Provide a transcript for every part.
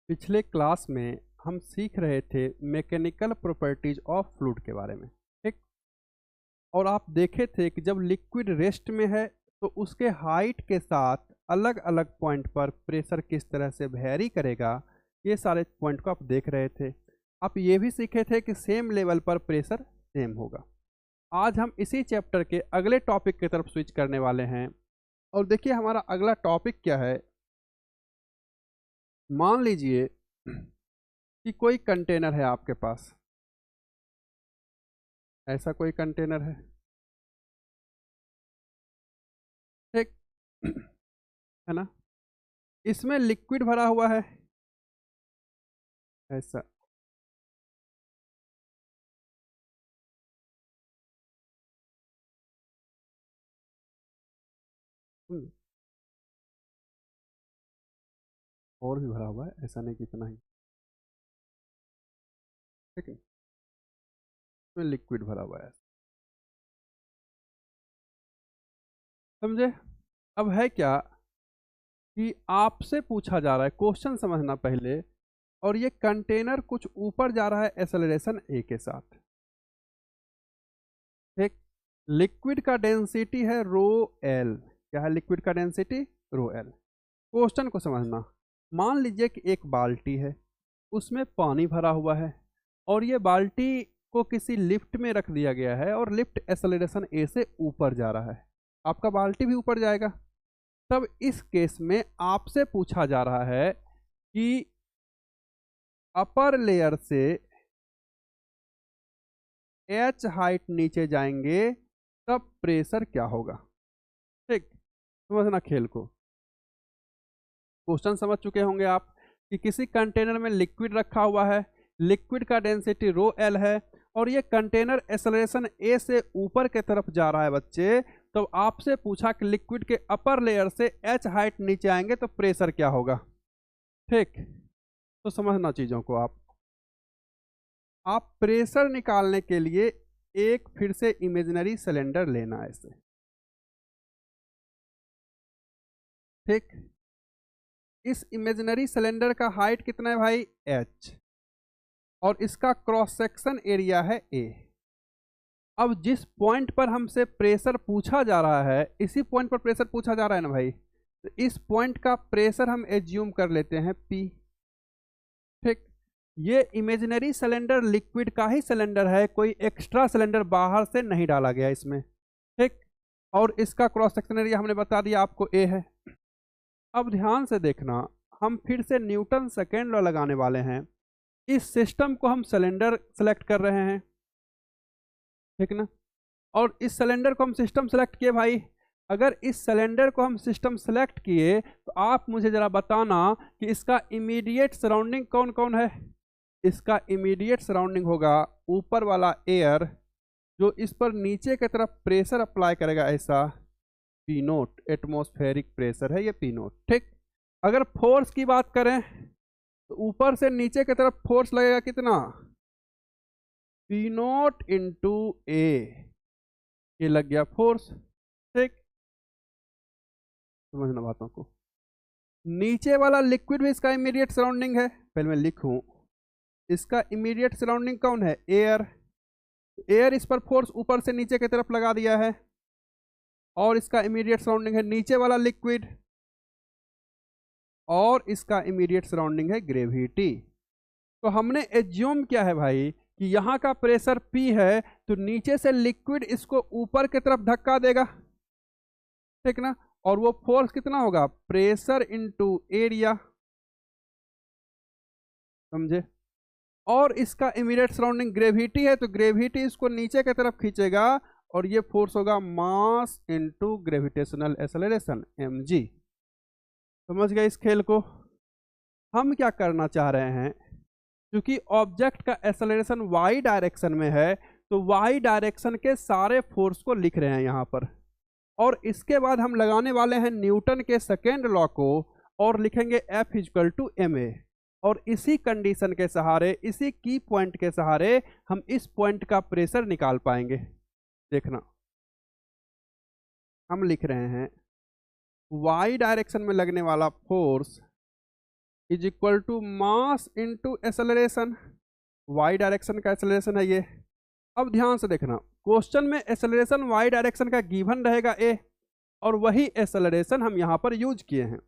पिछले क्लास में हम सीख रहे थे मैकेनिकल प्रॉपर्टीज ऑफ फ्लूइड के बारे में। ठीक। और आप देखे थे कि जब लिक्विड रेस्ट में है तो उसके हाइट के साथ अलग अलग पॉइंट पर प्रेशर किस तरह से वेरी करेगा। ये सारे पॉइंट को आप देख रहे थे। आप ये भी सीखे थे कि सेम लेवल पर प्रेशर सेम होगा। आज हम इसी चैप्टर के अगले टॉपिक की तरफ स्विच करने वाले हैं। और देखिए हमारा अगला टॉपिक क्या है। मान लीजिए कि कोई कंटेनर है आपके पास, ऐसा कोई कंटेनर है। ठीक है ना। इसमें लिक्विड भरा हुआ है ऐसा। हम्म, और भी भरा हुआ है, ऐसा नहीं कि इतना ही। ठीक है, इसमें लिक्विड भरा हुआ है, समझे। अब है क्या कि आपसे पूछा जा रहा है, क्वेश्चन समझना पहले। और ये कंटेनर कुछ ऊपर जा रहा है एक्सेलरेशन ए के साथ। ठीक। लिक्विड का डेंसिटी है रो एल। क्या है लिक्विड का डेंसिटी? Rho L. क्वेश्चन को समझना। मान लीजिए कि एक बाल्टी है, उसमें पानी भरा हुआ है और ये बाल्टी को किसी लिफ्ट में रख दिया गया है और लिफ्ट एक्सेलरेशन ए से ऊपर जा रहा है। आपका बाल्टी भी ऊपर जाएगा। तब इस केस में आपसे पूछा जा रहा है कि अपर लेयर से एच हाइट नीचे जाएंगे तब प्रेशर क्या होगा। ठीक। समझना खेल को। क्वेश्चन समझ चुके होंगे आप कि किसी कंटेनर में लिक्विड रखा हुआ है, लिक्विड का डेंसिटी रो एल है और ये कंटेनर एक्सेलरेशन ए से ऊपर के तरफ जा रहा है बच्चे। तो आपसे पूछा कि लिक्विड के अपर लेयर से एच हाइट नीचे आएंगे तो प्रेशर क्या होगा। ठीक। तो समझना चीजों को। आप प्रेशर निकालने के लिए एक फिर से इमेजिनरी सिलेंडर लेना है इसे। ठीक। इस इमेजिनरी सिलेंडर का हाइट कितना है भाई? h। और इसका क्रॉस सेक्शन एरिया है a। अब जिस पॉइंट पर हमसे प्रेशर पूछा जा रहा है, इसी पॉइंट पर प्रेशर पूछा जा रहा है ना भाई, तो इस पॉइंट का प्रेशर हम एज्यूम कर लेते हैं p। ठीक। ये इमेजिनरी सिलेंडर लिक्विड का ही सिलेंडर है, कोई एक्स्ट्रा सिलेंडर बाहर से नहीं डाला गया इसमें। ठीक। और इसका क्रॉस सेक्शन एरिया हमने बता दिया आपको a है। अब ध्यान से देखना, हम फिर से न्यूटन सेकेंड लॉ लगाने वाले हैं। इस सिस्टम को हम सिलेंडर सेलेक्ट कर रहे हैं। ठीक ना। और इस सिलेंडर को हम सिस्टम सेलेक्ट किए भाई। अगर इस सिलेंडर को हम सिस्टम सेलेक्ट किए तो आप मुझे जरा बताना कि इसका इमीडिएट सराउंडिंग कौन कौन है। इसका इमीडिएट सराउंडिंग होगा ऊपर वाला एयर, जो इस पर नीचे की तरफ प्रेशर अप्लाई करेगा ऐसा। पी नोट एटमॉस्फेरिक प्रेशर है ये पी नोट। ठीक। अगर फोर्स की बात करें तो ऊपर से नीचे की तरफ फोर्स लगेगा कितना? पी नोट इंटू ए। ये लग गया फोर्स। ठीक। समझना बातों को। नीचे वाला लिक्विड भी इसका इमीडिएट सराउंडिंग है। पहले मैं लिखूं, इसका इमीडिएट सराउंडिंग कौन है? एयर। एयर इस पर फोर्स ऊपर से नीचे की तरफ लगा दिया है और इसका इमीडिएट सराउंडिंग है नीचे वाला लिक्विड। और इसका इमीडिएट सराउंडिंग है ग्रेविटी। तो हमने एज्यूम किया है भाई कि यहाँ का प्रेशर P है, तो नीचे से लिक्विड इसको ऊपर की तरफ धक्का देगा। ठीक ना। और वो फोर्स कितना होगा? Pressure into area. समझे। और इसका इमीडिएट सराउंडिंग ग्रेविटी है, तो ग्रेविटी इसको नीचे की तरफ खींचेगा और ये फोर्स होगा mass into gravitational acceleration mg। समझ गए इस खेल को। हम क्या करना चाह रहे हैं, क्योंकि ऑब्जेक्ट का एक्सेलरेशन वाई डायरेक्शन में है, तो वाई डायरेक्शन के सारे फोर्स को लिख रहे हैं यहाँ पर। और इसके बाद हम लगाने वाले हैं न्यूटन के सेकेंड लॉ को और लिखेंगे F इक्वल टू ma। और इसी कंडीशन के सहारे, इसी की पॉइंट के सहारे हम इस पॉइंट का प्रेशर निकाल पाएंगे। देखना, हम लिख रहे हैं वाई डायरेक्शन में लगने वाला force is equal to mass into acceleration, y direction का एक्सेलरेशन है ये। अब ध्यान से देखना, क्वेश्चन में एक्सेलरेशन वाई डायरेक्शन का गिवन रहेगा ए, और वही एक्सेलरेशन हम यहाँ पर यूज किए हैं,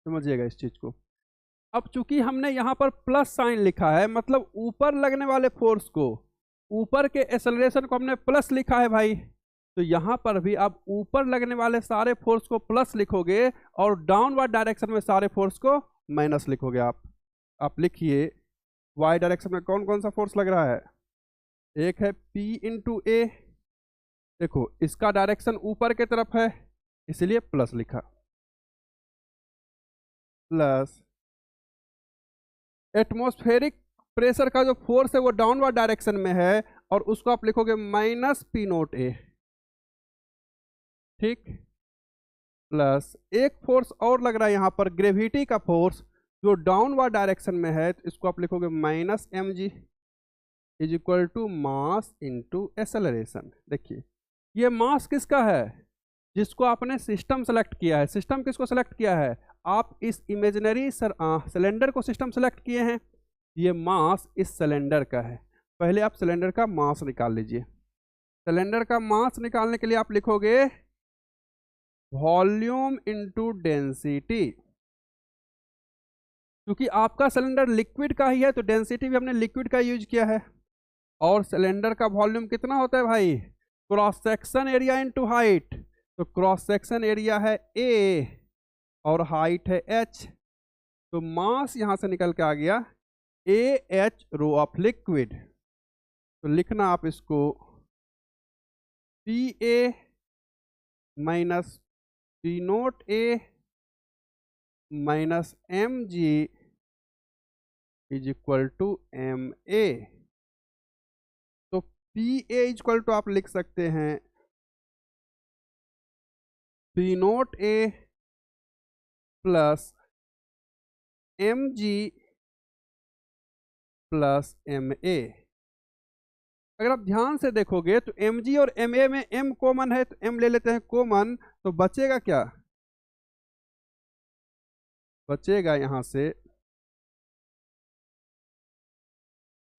समझिएगा इस चीज को। अब चूंकि हमने यहाँ पर प्लस साइन लिखा है, मतलब ऊपर लगने वाले फोर्स को, ऊपर के एक्सेलरेशन को हमने प्लस लिखा है भाई, तो यहाँ पर भी आप ऊपर लगने वाले सारे फोर्स को प्लस लिखोगे और डाउनवर्ड डायरेक्शन में सारे फोर्स को माइनस लिखोगे। आप लिखिए वाई डायरेक्शन में कौन कौन सा फोर्स लग रहा है, एक है P इंटू ए, देखो इसका डायरेक्शन ऊपर के तरफ है इसलिए प्लस लिखा, प्लस एटमॉस्फेरिक प्रेशर का जो फोर्स है वो डाउनवर्ड डायरेक्शन में है और उसको आप लिखोगे माइनस P नोट ए, ठीक। प्लस एक फोर्स और लग रहा है यहाँ पर, ग्रेविटी का फोर्स जो डाउनवर्ड डायरेक्शन में है, तो इसको आप लिखोगे minus mg is equal to mass into acceleration. देखिए ये मास किसका है, जिसको आपने सिस्टम सेलेक्ट किया है। सिस्टम किसको सेलेक्ट किया है, आप इस इमेजिनरी सिलेंडर को सिस्टम सेलेक्ट किए हैं, ये मास इस सिलेंडर का है। पहले आप सिलेंडर का मास निकाल लीजिए। सिलेंडर का मास निकालने के लिए आप लिखोगे वॉल्यूम इंटू डेंसिटी, क्योंकि आपका सिलेंडर लिक्विड का ही है तो डेंसिटी भी हमने लिक्विड का यूज किया है। और सिलेंडर का वॉल्यूम कितना होता है भाई, cross section area into height, तो क्रॉस सेक्शन एरिया है A और हाइट है h, तो मास यहां से निकल के आ गया AH रो ऑफ लिक्विड। तो लिखना आप इसको PA minus P nought A minus mg is equal to MA। तो PA इज इक्वल टू आप लिख सकते हैं P nought A plus mg plus MA। अगर आप ध्यान से देखोगे तो mg और MA में m कॉमन है, तो m ले लेते हैं कॉमन, तो बचेगा क्या, बचेगा यहां से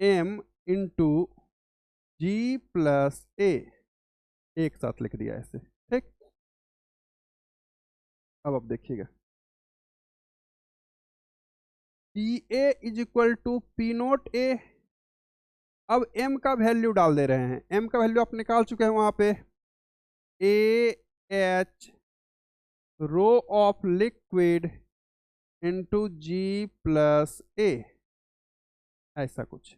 m इंटू जी प्लस ए, एक साथ लिख दिया ऐसे, ठीक। अब आप देखिएगा PA is equal to P nought A। अब m का वैल्यू डाल दे रहे हैं, m का वैल्यू आप निकाल चुके हैं वहां पे, AH rho of liquid into g plus A, ऐसा कुछ।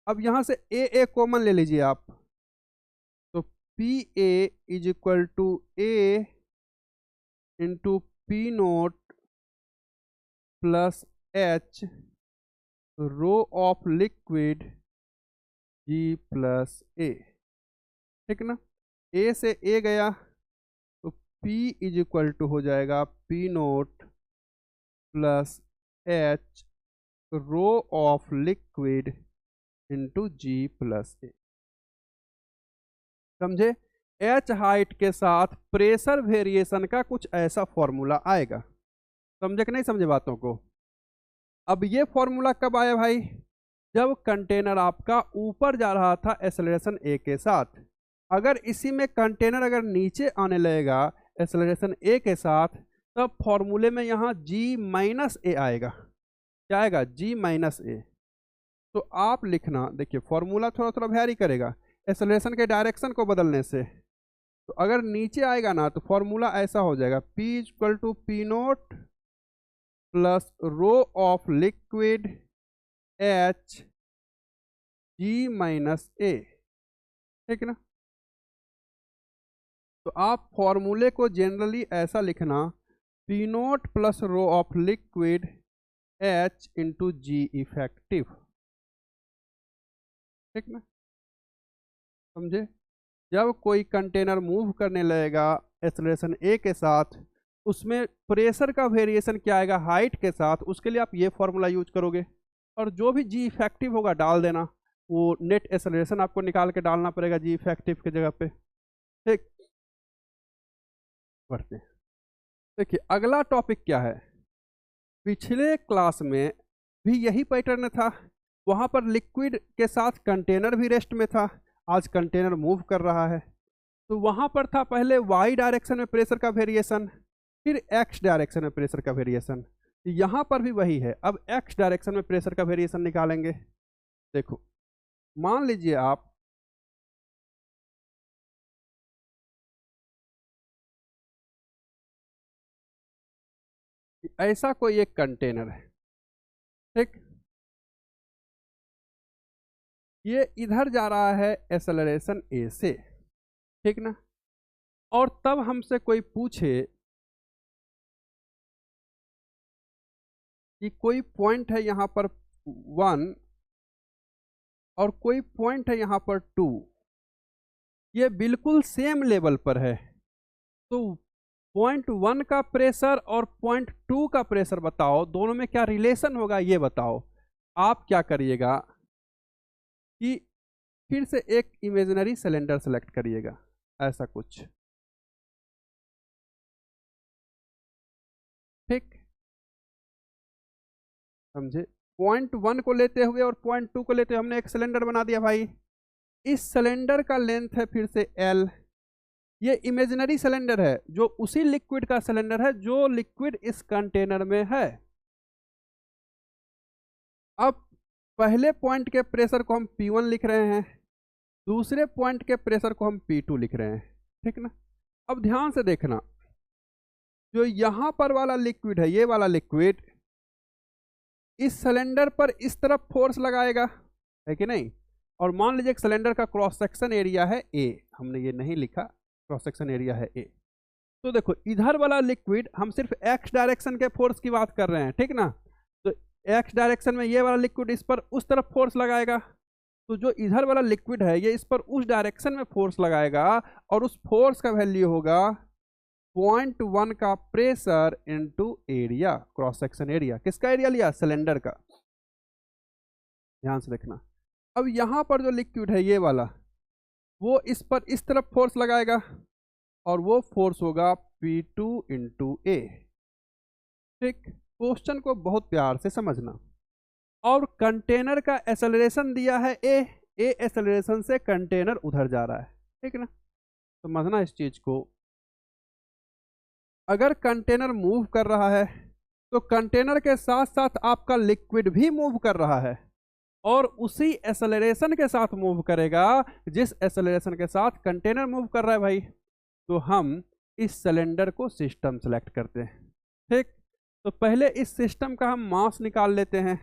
अब यहां से A कॉमन ले लीजिए आप, तो PA is equal to A into P nought plus H rho of liquid G plus A, ठीक ना। A से A गया तो P इज इक्वल टू हो जाएगा P nought plus H rho of liquid into G plus A, समझे। H height के साथ प्रेशर वेरिएशन का कुछ ऐसा फॉर्मूला आएगा, समझे कि नहीं समझे बातों को। अब ये फॉर्मूला कब आया भाई, जब कंटेनर आपका ऊपर जा रहा था एक्सेलरेशन A के साथ। अगर इसी में कंटेनर अगर नीचे आने लगेगा एक्सेलरेशन A के साथ, तब फॉर्मूले में यहाँ G माइनस A आएगा। क्या आएगा, G माइनस A। तो आप लिखना, देखिए फॉर्मूला थोड़ा थोड़ा वेरी करेगा एक्सेलरेशन के डायरेक्शन को बदलने से। तो अगर नीचे आएगा ना तो फॉर्मूला ऐसा हो जाएगा P equal to P nought plus rho of liquid H G minus A, ठीक ना। तो आप फॉर्मूले को जनरली ऐसा लिखना P nought plus rho of liquid H into G effective, ठीक ना, समझे। जब कोई कंटेनर मूव करने लगेगा एक्सेलरेशन A के साथ, उसमें प्रेशर का वेरिएशन क्या आएगा हाइट के साथ, उसके लिए आप ये फॉर्मूला यूज करोगे। और जो भी G इफेक्टिव होगा डाल देना, वो नेट एक्सेलरेशन आपको निकाल के डालना पड़ेगा G इफेक्टिव के जगह पे, ठीक। बढ़ते हैं, देखिए अगला टॉपिक क्या है, पिछले क्लास में भी यही पैटर्न था, वहाँ पर लिक्विड के साथ कंटेनर भी रेस्ट में था, आज कंटेनर मूव कर रहा है। तो वहाँ पर था पहले वाई डायरेक्शन में प्रेशर का वेरिएशन, फिर एक्स डायरेक्शन में प्रेशर का वेरिएशन। यहाँ पर भी वही है, अब एक्स डायरेक्शन में प्रेशर का वेरिएशन निकालेंगे। देखो मान लीजिए आप ऐसा कोई एक कंटेनर है, ठीक, ये इधर जा रहा है एक्सेलरेशन ए से, ठीक ना, और तब हमसे कोई पूछे कि कोई पॉइंट है यहाँ पर 1 और कोई पॉइंट है यहाँ पर 2, ये बिल्कुल सेम लेवल पर है, तो पॉइंट 1 का प्रेशर और पॉइंट 2 का प्रेशर बताओ, दोनों में क्या रिलेशन होगा ये बताओ। आप क्या करिएगा कि फिर से एक इमेजिनरी सिलेंडर सेलेक्ट करिएगा, ऐसा कुछ, ठीक, समझे। पॉइंट 1 को लेते हुए और पॉइंट 2 को लेते हुए हमने एक सिलेंडर बना दिया भाई। इस सिलेंडर का लेंथ है फिर से L, ये इमेजिनरी सिलेंडर है जो उसी लिक्विड का सिलेंडर है जो लिक्विड इस कंटेनर में है। अब पहले पॉइंट के प्रेशर को हम P1 लिख रहे हैं, दूसरे पॉइंट के प्रेशर को हम P2 लिख रहे हैं, ठीक ना। अब ध्यान से देखना, जो यहाँ पर वाला लिक्विड है, ये वाला लिक्विड इस सिलेंडर पर इस तरफ फोर्स लगाएगा, है कि नहीं। और मान लीजिए सिलेंडर का क्रॉस सेक्शन एरिया है A, हमने ये नहीं लिखा, क्रॉस सेक्शन एरिया है A। तो देखो इधर वाला लिक्विड हम सिर्फ एक्स डायरेक्शन के फोर्स की बात कर रहे हैं, ठीक ना। तो एक्स डायरेक्शन में ये वाला लिक्विड इस पर उस तरफ फोर्स लगाएगा, तो जो इधर वाला लिक्विड है ये इस पर उस डायरेक्शन में फोर्स लगाएगा, और उस फोर्स का वैल्यू होगा 0.1 का pressure into area, cross section area. किसका एरिया लिया? सिलेंडर का। ध्यान से देखना, अब यहां पर जो लिक्विड है ये वाला, वो इस पर इस तरफ फोर्स लगाएगा, और वो फोर्स होगा P2 इंटू ए। ठीक, क्वेश्चन को बहुत प्यार से समझना। और कंटेनर का एक्सेलरेशन दिया है ए एक्सेलरेशन से कंटेनर उधर जा रहा है, ठीक ना। समझना इस चीज को, अगर कंटेनर मूव कर रहा है तो कंटेनर के साथ साथ आपका लिक्विड भी मूव कर रहा है, और उसी एक्सेलरेशन के साथ मूव करेगा जिस एक्सेलरेशन के साथ कंटेनर मूव कर रहा है भाई। तो हम इस सिलेंडर को सिस्टम सेलेक्ट करते हैं, ठीक। तो पहले इस सिस्टम का हम मास निकाल लेते हैं,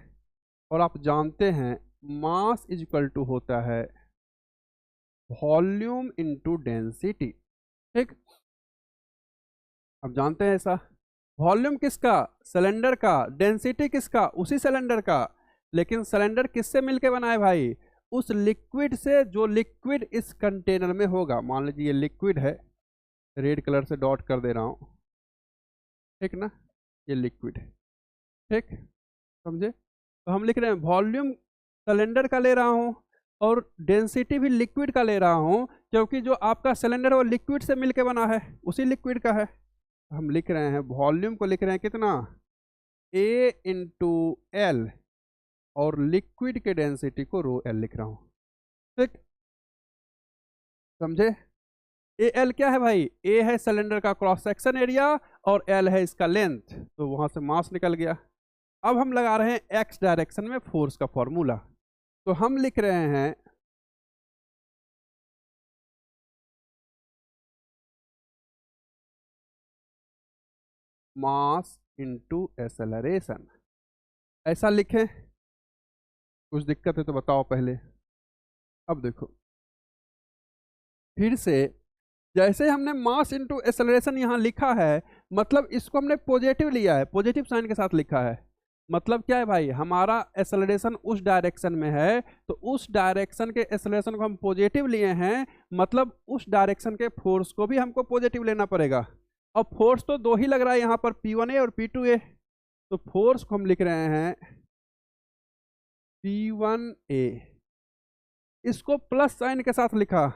और आप जानते हैं मास इज इक्वल टू होता है वॉल्यूम इनटू डेंसिटी, ठीक। अब जानते हैं ऐसा, वॉल्यूम किसका? सिलेंडर का। डेंसिटी किसका? उसी सिलेंडर का। लेकिन सिलेंडर किससे मिलके बना है भाई? उस लिक्विड से जो लिक्विड इस कंटेनर में होगा। मान लीजिए ये लिक्विड है, रेड कलर से डॉट कर दे रहा हूं, ठीक ना, ये लिक्विड है, ठीक, समझे। तो हम लिख रहे हैं वॉल्यूम सिलेंडर का ले रहा हूं, और डेंसिटी भी लिक्विड का ले रहा हूं, क्योंकि जो आपका सिलेंडर है वो लिक्विड से मिलके बना है, उसी लिक्विड का है। हम लिख रहे हैं वॉल्यूम को लिख रहे हैं कितना? A इंटू एल, और लिक्विड के डेंसिटी को रो एल लिख रहा हूं, ठीक, समझे। ए एल क्या है भाई? ए है सिलेंडर का क्रॉस सेक्शन एरिया, और एल है इसका लेंथ, तो वहां से मास निकल गया। अब हम लगा रहे हैं एक्स डायरेक्शन में फोर्स का फॉर्मूला, तो हम लिख रहे हैं मास इनटू एक्सेलरेशन। ऐसा लिखें, कुछ दिक्कत है तो बताओ पहले। अब देखो फिर से, जैसे हमने मास इनटू एक्सेलरेशन यहाँ लिखा है, मतलब इसको हमने पॉजिटिव लिया है, पॉजिटिव साइन के साथ लिखा है। मतलब क्या है भाई? हमारा एक्सेलरेशन उस डायरेक्शन में है, तो उस डायरेक्शन के एक्सेलरेशन को हम पॉजिटिव लिए हैं, मतलब उस डायरेक्शन के फोर्स को भी हमको पॉजिटिव लेना पड़ेगा। अब फोर्स तो दो ही लग रहा है यहाँ पर, P1A और P2A। तो फोर्स को हम लिख रहे हैं P1A, इसको प्लस साइन के साथ लिखा,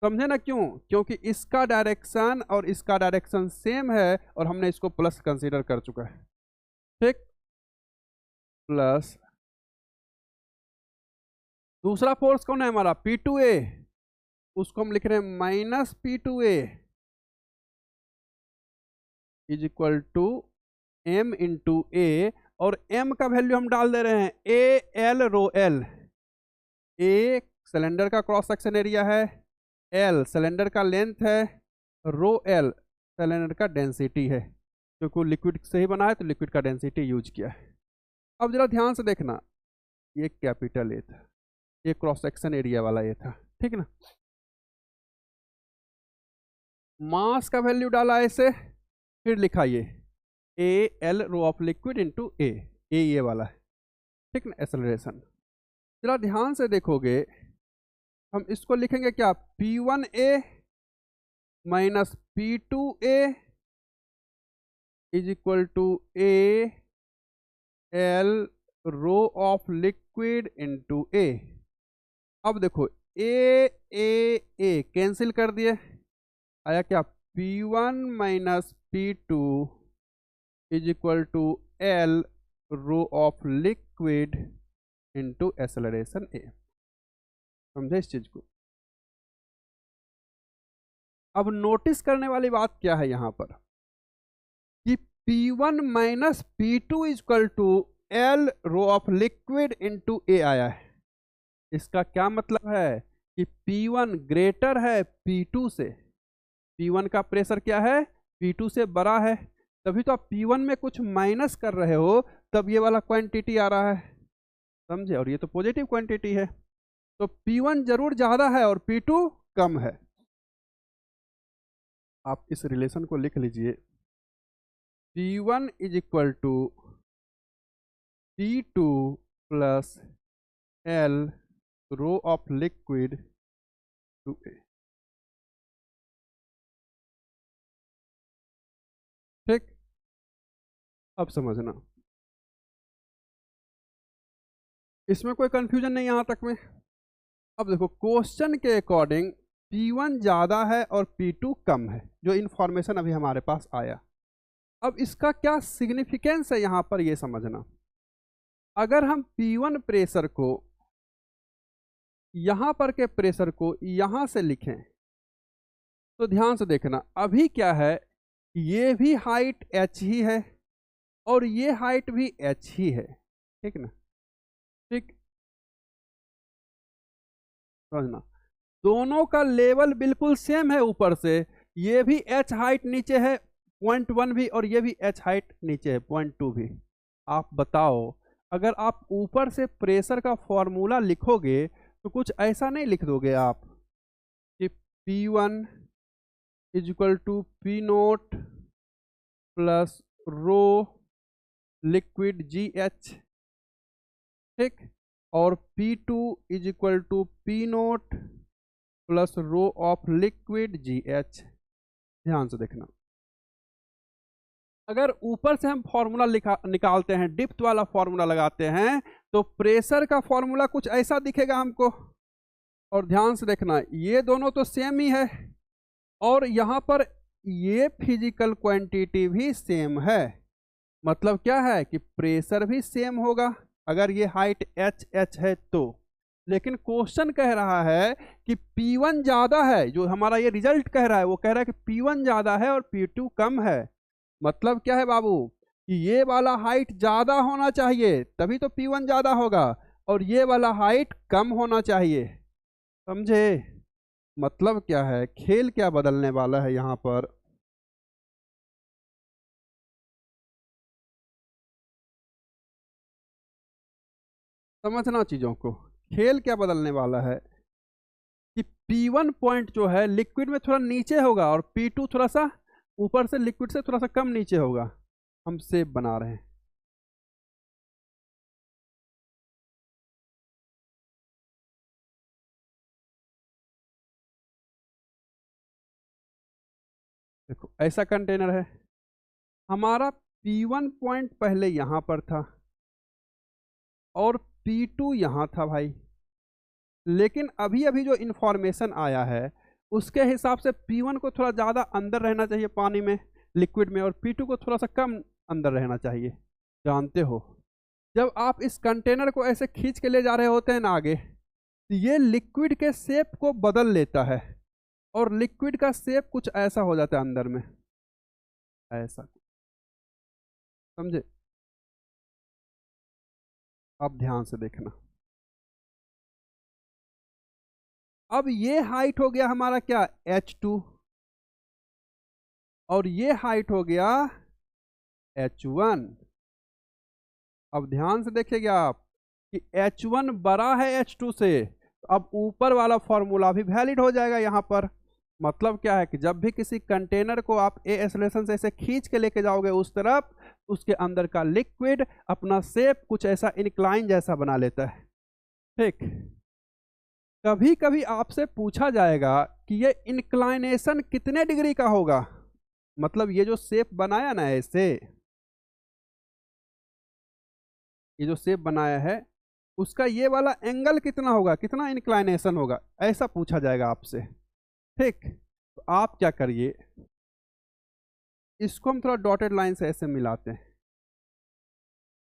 समझे ना क्यों? क्योंकि इसका डायरेक्शन और इसका डायरेक्शन सेम है, और हमने इसको प्लस कंसीडर कर चुका है, ठीक। प्लस दूसरा फोर्स कौन है हमारा P2A, उसको हम लिख रहे हैं minus P2A is equal to M into A, और M का वैल्यू हम डाल दे रहे हैं AL rho L। A cylinder का क्रॉस सेक्शन एरिया है, L सिलेंडर का लेंथ है, रो L सिलेंडर का डेंसिटी है, क्योंकि लिक्विड से ही बना है तो लिक्विड का डेंसिटी यूज किया है। अब जरा ध्यान से देखना, ये कैपिटल ए था, ये क्रॉस सेक्शन एरिया वाला ये था, ठीक है ना। मास का वैल्यू डाला ऐसे, फिर लिखा ये AL rho of liquid into A ये वाला है, ठीक ना, एक्सेलरेशन। जरा ध्यान से देखोगे, हम इसको लिखेंगे क्या, P1A minus P2A is equal to AL rho of liquid into A। अब देखो A कैंसिल कर दिए, आया क्या, P1 minus P2 is equal to L rho of liquid into acceleration A। समझे इस चीज को। अब नोटिस करने वाली बात क्या है यहां पर कि P1 minus P2 is equal to L rho of liquid into A आया है। इसका क्या मतलब है कि P1 ग्रेटर है P2 से, P1 का प्रेशर क्या है, P2 से बड़ा है, तभी तो आप P1 में कुछ माइनस कर रहे हो, तब ये वाला क्वांटिटी आ रहा है, समझे, और ये तो पॉजिटिव क्वांटिटी है, तो P1 जरूर ज्यादा है और P2 कम है। आप इस रिलेशन को लिख लीजिए, P1 is equal to P2 plus L rho of liquid to A। ठीक, अब समझना, इसमें कोई कंफ्यूजन नहीं यहां तक में। अब देखो क्वेश्चन के अकॉर्डिंग P1 ज्यादा है और P2 कम है, जो इंफॉर्मेशन अभी हमारे पास आया। अब इसका क्या सिग्निफिकेंस है यहां पर, ये समझना। अगर हम P1 प्रेशर को यहां पर के प्रेशर को यहां से लिखें, तो ध्यान से देखना, अभी क्या है, ये भी हाइट h ही है और ये हाइट भी h ही है, ठीक ना, ठीक, समझना, दोनों का लेवल बिल्कुल सेम है ऊपर से, ये भी h हाइट नीचे है 0.1 भी, और ये भी h हाइट नीचे है 0.2 भी। आप बताओ, अगर आप ऊपर से प्रेशर का फॉर्मूला लिखोगे तो कुछ ऐसा नहीं लिख दोगे आप कि P1 is equal to P nought plus rho liquid GH, ठीक, और P2 is equal to P nought plus rho of liquid GH। ध्यान से देखना, अगर ऊपर से हम फॉर्मूला निकालते हैं, डिप्थ वाला फॉर्मूला लगाते हैं, तो प्रेशर का फॉर्मूला कुछ ऐसा दिखेगा हमको। और ध्यान से देखना, ये दोनों तो सेम ही है, और यहाँ पर ये फिजिकल क्वांटिटी भी सेम है, मतलब क्या है कि प्रेशर भी सेम होगा अगर ये हाइट h है तो। लेकिन क्वेश्चन कह रहा है कि P1 ज्यादा है, जो हमारा ये रिजल्ट कह रहा है वो कह रहा है कि P1 ज्यादा है और P2 कम है। मतलब क्या है बाबू, कि ये वाला हाइट ज्यादा होना चाहिए तभी तो P1 ज्यादा होगा, और ये वाला हाइट कम होना चाहिए, समझे। मतलब क्या है, खेल क्या बदलने वाला है यहां पर, समझना चीजों को, खेल क्या बदलने वाला है कि P1 पॉइंट जो है लिक्विड में थोड़ा नीचे होगा और P2 थोड़ा सा ऊपर से लिक्विड से थोड़ा सा कम नीचे होगा। हम शेप बना रहे हैं, देखो ऐसा कंटेनर है, हमारा P1 पॉइंट पहले यहां पर था और P2 यहां था भाई, लेकिन अभी अभी जो इंफॉर्मेशन आया है उसके हिसाब से P1 को थोड़ा ज़्यादा अंदर रहना चाहिए पानी में, लिक्विड में, और P2 को थोड़ा सा कम अंदर रहना चाहिए, जानते हो। जब आप इस कंटेनर को ऐसे खींच के ले जा रहे होते हैं ना आगे, तो ये लिक्विड के शेप को बदल लेता है और लिक्विड का शेप कुछ ऐसा हो जाता है अंदर में, ऐसा, समझे? अब ध्यान से देखना। अब ये हाइट हो गया हमारा क्या, H2, और ये हाइट हो गया H1। अब ध्यान से देखिएगा आप कि H1 बड़ा है H2 से, तो अब ऊपर वाला फॉर्मूला भी वैलिड हो जाएगा यहाँ पर। मतलब क्या है कि जब भी किसी कंटेनर को आप एक्सेलरेशन से ऐसे खींच के लेके जाओगे उस तरफ, उसके अंदर का लिक्विड अपना शेप कुछ ऐसा इंक्लाइन जैसा बना लेता है। ठीक, कभी कभी आपसे पूछा जाएगा कि ये इंक्लाइनेशन कितने डिग्री का होगा, मतलब ये जो शेप बनाया ना ऐसे, ये जो शेप बनाया है उसका ये वाला एंगल कितना होगा, कितना इंक्लाइनेशन होगा, ऐसा पूछा जाएगा आपसे। ठीक, तो आप क्या करिए, इसको हम थोड़ा डॉटेड लाइन से ऐसे मिलाते हैं।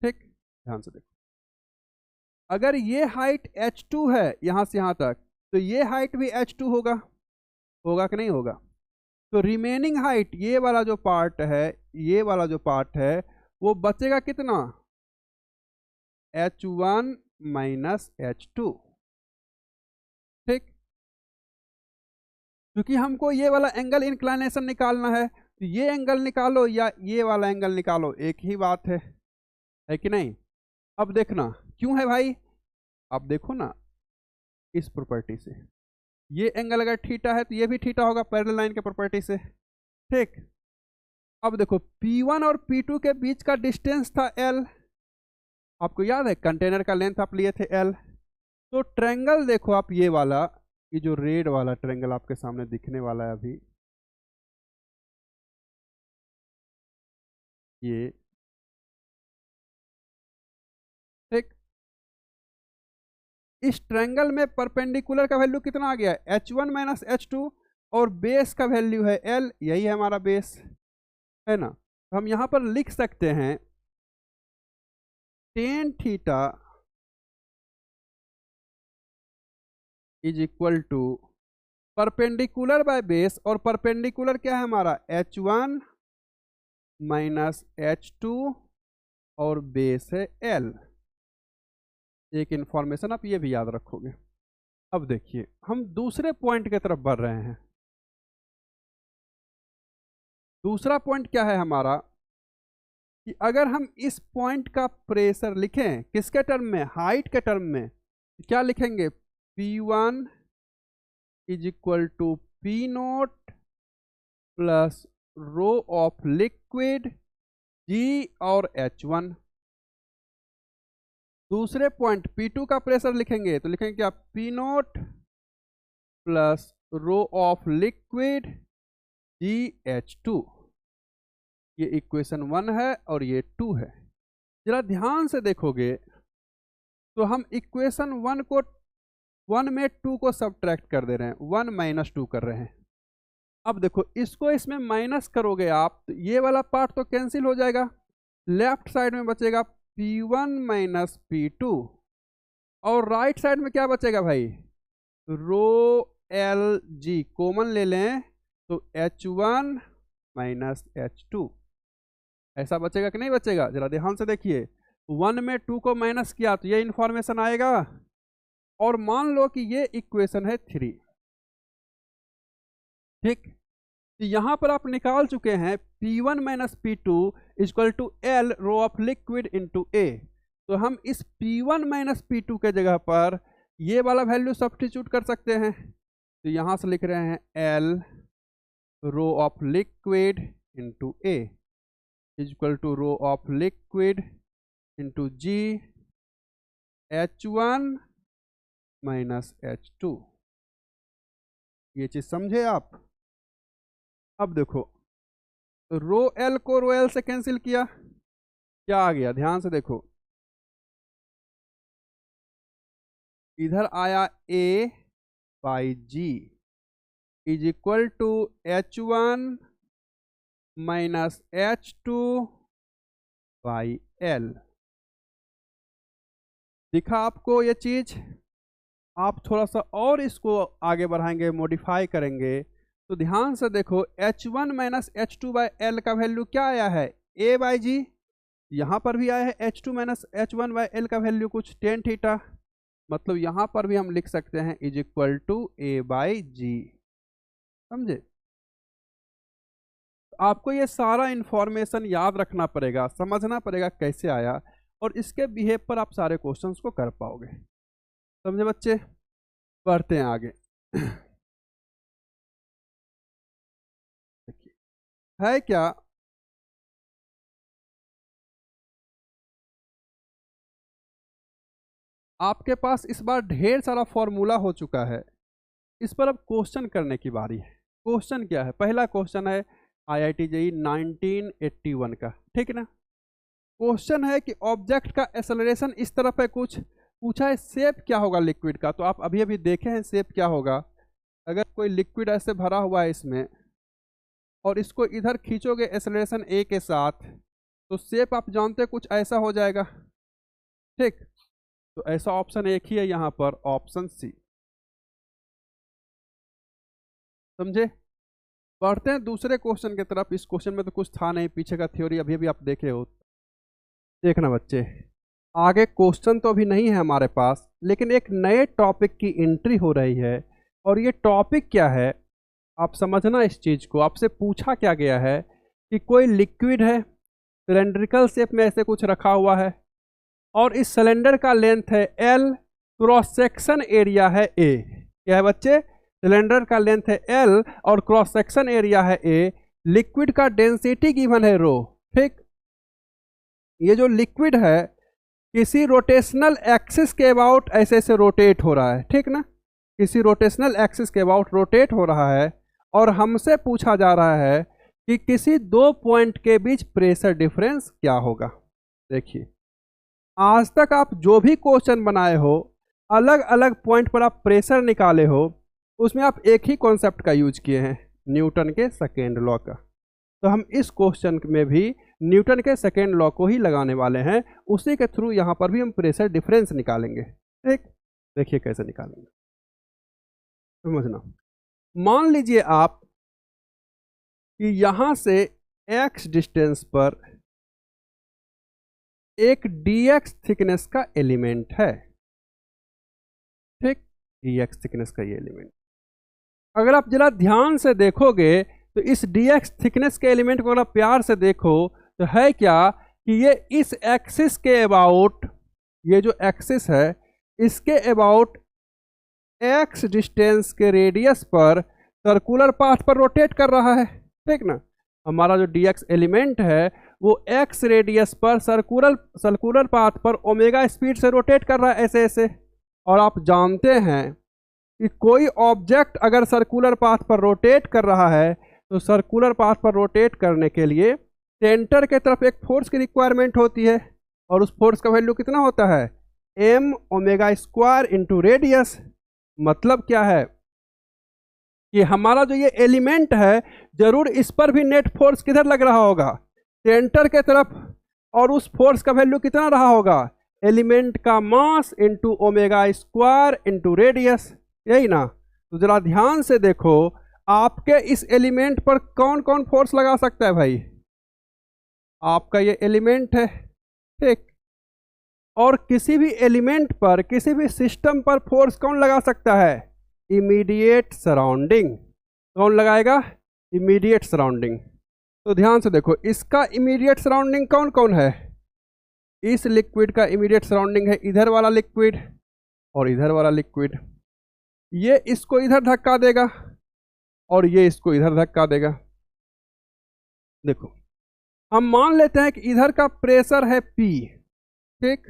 ठीक, ध्यान से देखो, अगर ये हाइट H2 है यहां से यहां तक, तो ये हाइट भी H2 होगा, होगा कि नहीं होगा? तो रिमेनिंग हाइट, ये वाला जो पार्ट है, ये वाला जो पार्ट है वो बचेगा कितना, H1 माइनस H2। ठीक, क्योंकि हमको ये वाला एंगल इंक्लाइनेशन निकालना है, तो ये एंगल निकालो या ये वाला एंगल निकालो, एक ही बात है कि नहीं? अब देखना क्यों है भाई, आप देखो ना इस प्रॉपर्टी से, ये एंगल अगर थीटा है तो ये भी थीटा होगा पैरेलल लाइन के प्रॉपर्टी से। ठीक, अब देखो P1 और P2 के बीच का डिस्टेंस था L, आपको याद है कंटेनर का लेंथ आप लिए थे L। तो ट्रायंगल देखो आप, ये वाला, ये जो रेड वाला ट्रायंगल आपके सामने दिखने वाला है अभी, ये, ठीक, इस ट्रायंगल में परपेंडिकुलर का वैल्यू कितना आ गया, H1 माइनस H2, और बेस का वैल्यू है L, यही है हमारा बेस, है ना? तो हम यहां पर लिख सकते हैं tan theta is equal to perpendicular by base, और परपेंडिकुलर क्या है हमारा, H1 माइनस H2, और बेस है L। एक इंफॉर्मेशन आप ये भी याद रखोगे। अब देखिए हम दूसरे पॉइंट की तरफ बढ़ रहे हैं। दूसरा पॉइंट क्या है हमारा, कि अगर हम इस पॉइंट का प्रेशर लिखें किसके टर्म में, हाइट के टर्म में, तो क्या लिखेंगे, P1 is equal to P0 plus rho of liquid G और H1। दूसरे पॉइंट P2 का प्रेशर लिखेंगे तो लिखेंगे क्या, P0 plus rho of liquid GH2। ये इक्वेशन 1 है और ये 2 है। जरा ध्यान से देखोगे तो हम इक्वेशन 1 को 1 में 2 को सब्ट्रैक्ट कर दे रहे हैं, 1 माइनस 2 कर रहे हैं। अब देखो इसको इसमें माइनस करोगे आप तो ये वाला पार्ट तो कैंसिल हो जाएगा, लेफ्ट साइड में बचेगा P1 माइनस P2, और राइट साइड में क्या बचेगा भाई, रो एल जी कॉमन ले लें तो H1 माइनस H2, ऐसा बचेगा कि नहीं बचेगा? जरा ध्यान से देखिए, 1 में 2 को माइनस किया तो ये इंफॉर्मेशन आएगा, और मान लो कि ये इक्वेशन है 3। ठीक, तो यहां पर आप निकाल चुके हैं P1 minus P2 equal to L rho of liquid into A। तो हम इस P1 माइनस P2 के जगह पर ये वाला वैल्यू सब्स्टिट्यूट कर सकते हैं, तो यहां से लिख रहे हैं L rho of liquid into A equal to rho of liquid into G H1 minus H2। ये चीज समझे आप? अब देखो रो एल को रो एल से कैंसिल किया, क्या आ गया, ध्यान से देखो, इधर आया A by G is equal to H1 minus H2 by L। दिखा आपको ये चीज? आप थोड़ा सा और इसको आगे बढ़ाएंगे, मॉडिफाई करेंगे, तो ध्यान से देखो H1 minus H2 by L का वैल्यू क्या आया है? A by g. यहाँ पर भी आया है H2 minus H1 by L का वैल्यू कुछ टेन थीटा, मतलब यहाँ पर भी हम लिख सकते हैं is equal to A by g. समझे? आपको ये सारा इंफॉर्मेशन याद रखना पड़ेगा, समझना पड़ेगा कैसे आया, और इसके बिहेव पर आप सारे क्वेश्चंस को कर पाओगे। समझे बच्चे? बढ़ते हैं आगे। देखिए है क्या, आपके पास इस बार ढेर सारा फॉर्मूला हो चुका है, इस पर अब क्वेश्चन करने की बारी है। क्वेश्चन क्या है? पहला क्वेश्चन है IIT JEE 1981 का, ठीक ना। क्वेश्चन है कि ऑब्जेक्ट का एक्सेलरेशन इस तरफ है, कुछ पूछा है शेप क्या होगा लिक्विड का। तो आप अभी अभी देखे हैं शेप क्या होगा। अगर कोई लिक्विड ऐसे भरा हुआ है इसमें और इसको इधर खींचोगे एक्सेलरेशन a के साथ, तो शेप आप जानते हैं कुछ ऐसा हो जाएगा, ठीक। तो ऐसा ऑप्शन एक ही है यहाँ पर, ऑप्शन सी। समझे? बढ़ते हैं दूसरे क्वेश्चन की तरफ। इस क्वेश्चन में तो कुछ था नहीं, पीछे का थ्योरी अभी अभी आप देखे हो। देखना बच्चे, आगे क्वेश्चन तो अभी नहीं है हमारे पास, लेकिन एक नए टॉपिक की एंट्री हो रही है। और ये टॉपिक क्या है आप समझना इस चीज को। आपसे पूछा क्या गया है कि कोई लिक्विड है, सिलेंड्रिकल शेप में ऐसे कुछ रखा हुआ है, और इस सिलेंडर का लेंथ है L, क्रॉस सेक्शन एरिया है A। क्या है बच्चे? सिलेंडर का लेंथ है L और क्रॉस सेक्शन एरिया है A। लिक्विड का डेंसिटी गिवन है रो, ठीक। ये जो लिक्विड है किसी रोटेशनल एक्सिस के अबाउट ऐसे ऐसे रोटेट हो रहा है, ठीक ना। किसी रोटेशनल एक्सिस के अबाउट रोटेट हो रहा है, और हमसे पूछा जा रहा है कि किसी दो पॉइंट के बीच प्रेशर डिफरेंस क्या होगा। देखिए, आज तक आप जो भी क्वेश्चन बनाए हो, अलग अलग पॉइंट पर आप प्रेशर निकाले हो, उसमें आप एक ही कॉन्सेप्ट का यूज किए हैं, न्यूटन के सेकेंड लॉ का। तो हम इस क्वेश्चन में भी न्यूटन के सेकेंड लॉ को ही लगाने वाले हैं, उसी के थ्रू यहाँ पर भी हम प्रेशर डिफरेंस निकालेंगे, ठीक। देखिए कैसे निकालेंगे, समझना। मान लीजिए आप कि यहां से x डिस्टेंस पर एक dx थिकनेस का एलिमेंट है, ठीक। dx थिकनेस का ये एलिमेंट, अगर आप जरा ध्यान से देखोगे तो इस dx थिकनेस के एलिमेंट को अगर आप प्यार से देखो तो है क्या कि ये इस एक्सिस के अबाउट, ये जो एक्सिस है इसके अबाउट x डिस्टेंस के रेडियस पर सर्कुलर पाथ पर रोटेट कर रहा है, ठीक ना। हमारा जो dx एलिमेंट है वो x रेडियस पर सर्कुलर पाथ पर ओमेगा स्पीड से रोटेट कर रहा है, ऐसे ऐसे। और आप जानते हैं कि कोई ऑब्जेक्ट अगर सर्कुलर पाथ पर रोटेट कर रहा है तो सर्कुलर पाथ पर रोटेट करने के लिए सेंटर के तरफ एक फोर्स की रिक्वायरमेंट होती है, और उस फोर्स का वैल्यू कितना होता है? m omega square into radius. मतलब क्या है कि हमारा जो ये एलिमेंट है जरूर इस पर भी नेट फोर्स किधर लग रहा होगा? सेंटर के तरफ। और उस फोर्स का वैल्यू कितना रहा होगा? एलिमेंट का mass into omega square into radius, यही ना। तो जरा ध्यान से देखो, आपके इस एलिमेंट पर कौन कौन फोर्स लगा सकता है भाई? आपका ये एलिमेंट है, ठीक। और किसी भी एलिमेंट पर, किसी भी सिस्टम पर फोर्स कौन लगा सकता है? Immediate surrounding. कौन लगाएगा? Immediate surrounding. तो ध्यान से देखो, इसका इमीडिएट सराउंडिंग कौन कौन है? इस लिक्विड का इमीडिएट सराउंडिंग है इधर वाला लिक्विड और इधर वाला लिक्विड। ये इसको इधर धक्का देगा और ये इसको इधर धक्का देगा। देखो, हम मान लेते हैं कि इधर का प्रेशर है P, ठीक,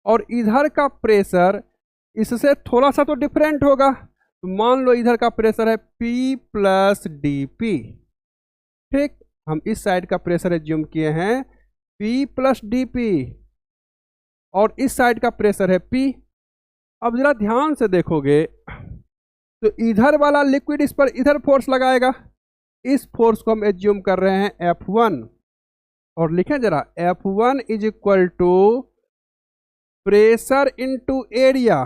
और इधर का प्रेशर इससे थोड़ा सा तो डिफरेंट होगा। तो मान लो इधर का प्रेशर है P प्लस dP, ठीक। हम इस साइड का प्रेशर एज्यूम किए हैं P प्लस dP, और इस साइड का प्रेशर है P। अब जरा ध्यान से देखोगे तो इधर वाला लिक्विड इस पर इधर फोर्स लगाएगा। इस फोर्स को हम एज्यूम कर रहे हैं F1, और लिखें जरा F1 is equal to pressure into area,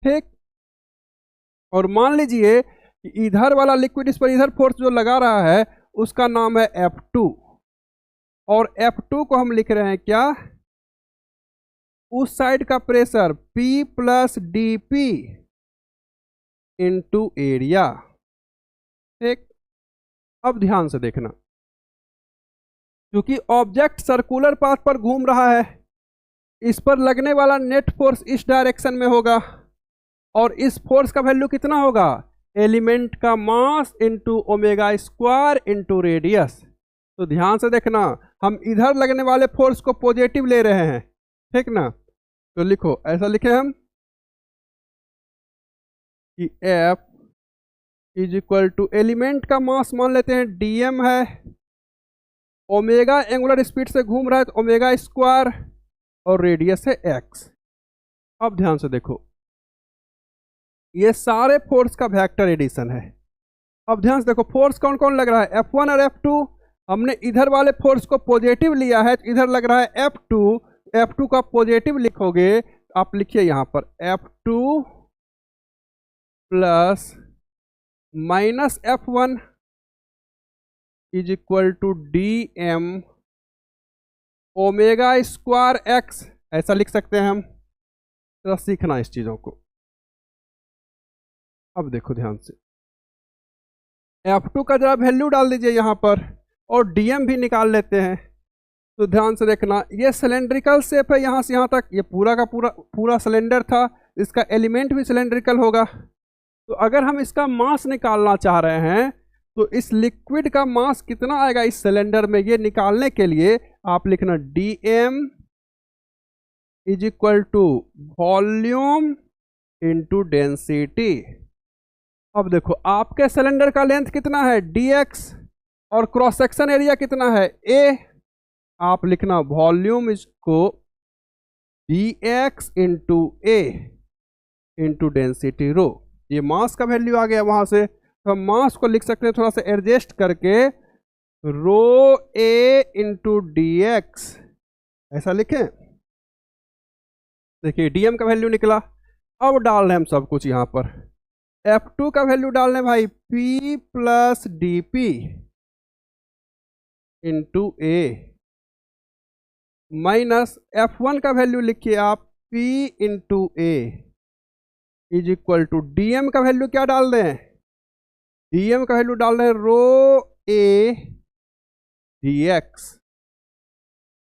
ठीक। और मान लीजिए इधर वाला लिक्विड इस पर इधर फोर्स जो लगा रहा है उसका नाम है F2, और F2 को हम लिख रहे हैं क्या, उस साइड का pressure P plus DP into area, ठीक। अब ध्यान से देखना, क्योंकि ऑब्जेक्ट सर्कुलर पाथ पर घूम रहा है, इस पर लगने वाला नेट फोर्स इस डायरेक्शन में होगा, और इस फोर्स का वैल्यू कितना होगा, एलिमेंट का mass into omega square into radius. तो ध्यान से देखना, हम इधर लगने वाले फोर्स को पॉजिटिव ले रहे हैं, ठीक ना। तो लिखो, ऐसा लिखे हम कि F is equal to element का मास मान लेते हैं dm है, ओमेगा एंगुलर स्पीड से घूम रहा है तो ओमेगा स्क्वायर, और रेडियस है x। अब ध्यान से देखो, ये सारे फोर्स का वेक्टर एडिशन है। अब ध्यान से देखो, फोर्स कौन कौन लग रहा है, F1 और F2। हमने इधर वाले फोर्स को पॉजिटिव लिया है, इधर लग रहा है F2। F2 का पॉजिटिव लिखोगे, आप लिखिए यहां पर F2 plus minus F1 is equal to dm omega square x, ऐसा लिख सकते हैं हम। तो सीखना इस चीजों को। अब देखो ध्यान से, F2 का जरा वैल्यू डाल दीजिए यहाँ पर, और dm भी निकाल लेते हैं। तो ध्यान से देखना, ये सिलेंड्रिकल शेप है यहाँ से यहाँ तक, ये पूरा का पूरा सिलेंडर था, इसका एलिमेंट भी सिलेंड्रिकल होगा। तो अगर हम इसका मास निकालना चाह रहे हैं तो इस लिक्विड का मास कितना आएगा इस सिलेंडर में, ये निकालने के लिए आप लिखना dm is equal to volume into density. अब देखो, आपके सिलेंडर का लेंथ कितना है dx, और क्रॉस सेक्शन एरिया कितना है a। आप लिखना वॉल्यूम इसको dx into a into density rho. ये मास का वैल्यू आ गया वहां से, तो हम मास को लिख सकते हैं थोड़ा सा एडजस्ट करके, रो a इंटू dx, ऐसा लिखें। देखिए dm का वैल्यू निकला। अब डाल रहे हैं हम सब कुछ यहाँ पर, F2 का वैल्यू डाल रहे भाई P plus DP into a, minus F1 का वैल्यू लिखिए आप P into a is equal to dm का वैल्यू क्या डाल दें, dm का वैल्यू डाल रहे हैं रो a dx,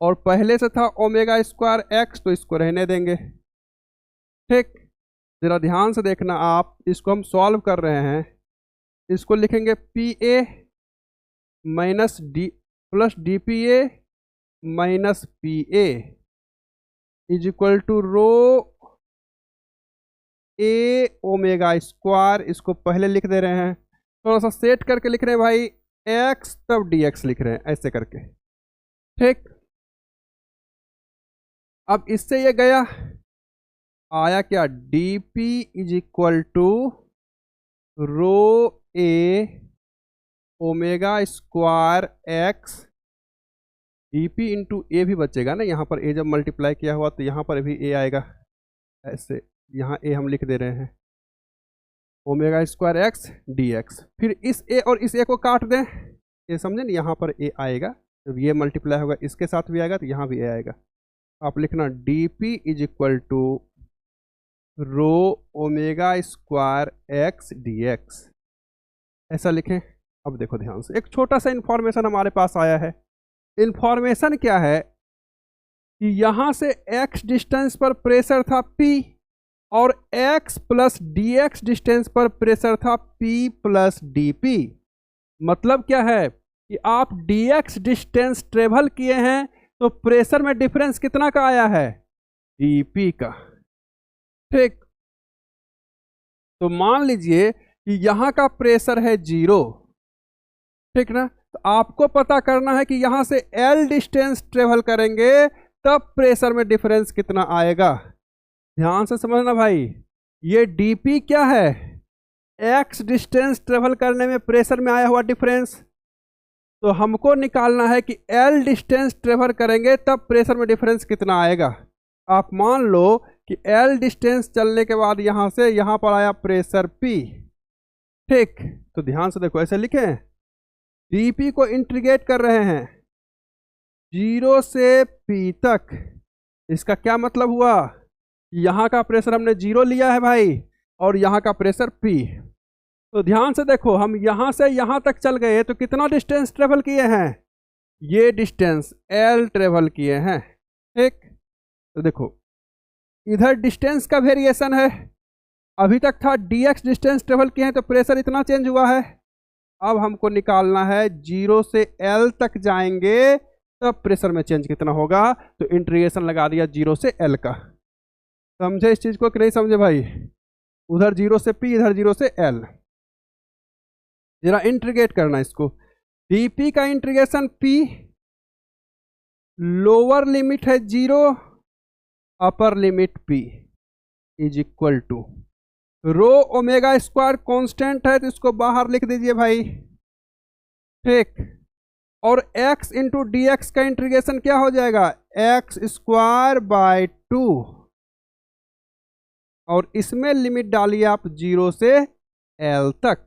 और पहले से था ओमेगा स्क्वायर x, तो इसको रहने देंगे, ठीक। जरा ध्यान से देखना, आप इसको हम सॉल्व कर रहे हैं, इसको लिखेंगे PA minus D plus DPA minus PA is equal to rho a omega square. इसको पहले लिख दे रहे हैं, थोड़ा सा सेट करके लिख रहे हैं भाई x, तब dx लिख रहे हैं ऐसे करके, ठीक। अब इससे ये गया, आया क्या, dp is equal to rho a omega square x, dp into A भी बचेगा ना, यहाँ पर a जब मल्टीप्लाई किया हुआ तो यहाँ पर भी a आएगा, ऐसे यहाँ a हम लिख दे रहे हैं, ओमेगा स्क्वायर x dx। फिर इस a और इस a को काट दें, ये समझे ना, यहाँ पर a आएगा, जब ये मल्टीप्लाई होगा इसके साथ भी आएगा तो यहाँ भी a आएगा। आप लिखना dp is equal to rho omega square x dx, ऐसा लिखें। अब देखो ध्यान से, एक छोटा सा इंफॉर्मेशन हमारे पास आया है। इंफॉर्मेशन क्या है कि यहाँ से x डिस्टेंस पर प्रेशर था P, और x प्लस dx डिस्टेंस पर प्रेशर था P प्लस dP। मतलब क्या है कि आप dx डिस्टेंस ट्रेवल किए हैं तो प्रेशर में डिफरेंस कितना का आया है, dP का, ठीक। तो मान लीजिए कि यहाँ का प्रेशर है 0, ठीक ना। तो आपको पता करना है कि यहाँ से L डिस्टेंस ट्रेवल करेंगे तब प्रेशर में डिफरेंस कितना आएगा। ध्यान से समझना भाई, ये dP क्या है, x डिस्टेंस ट्रेवल करने में प्रेशर में आया हुआ डिफरेंस। तो हमको निकालना है कि L डिस्टेंस ट्रेवल करेंगे तब प्रेशर में डिफरेंस कितना आएगा। आप मान लो कि L डिस्टेंस चलने के बाद यहां से यहां पर आया प्रेशर P, ठीक। तो ध्यान से देखो, ऐसे लिखें, dP को इंटीग्रेट कर रहे हैं 0 से P तक। इसका क्या मतलब हुआ, यहां का प्रेशर हमने 0 लिया है भाई, और यहां का प्रेशर P। तो ध्यान से देखो, हम यहां से यहां तक चल गए तो कितना डिस्टेंस ट्रेवल किए हैं, ये डिस्टेंस L ट्रेवल किए हैं, ठीक। तो देखो इधर डिस्टेंस का वेरिएशन है, अभी तक था dx डिस्टेंस ट्रेवल किए हैं तो प्रेशर इतना चेंज हुआ है। अब हमको निकालना है 0 से L तक जाएंगे तब प्रेशर में चेंज कितना होगा, तो इंटीग्रेशन लगा दिया 0 से L का। समझे इस चीज को कि नहीं समझे भाई, उधर 0 से P, इधर 0 से L। जरा इंटीग्रेट करना इसको, dP का इंटीग्रेशन P, लोअर लिमिट है 0, upper limit P is equal to rho omega square constant है तो इसको बाहर लिख दीजिए भाई, ठीक। और x इंटू डी एक्स का इंटीग्रेशन क्या हो जाएगा, x स्क्वायर बाय 2, और इसमें लिमिट डालिए आप 0 से L तक।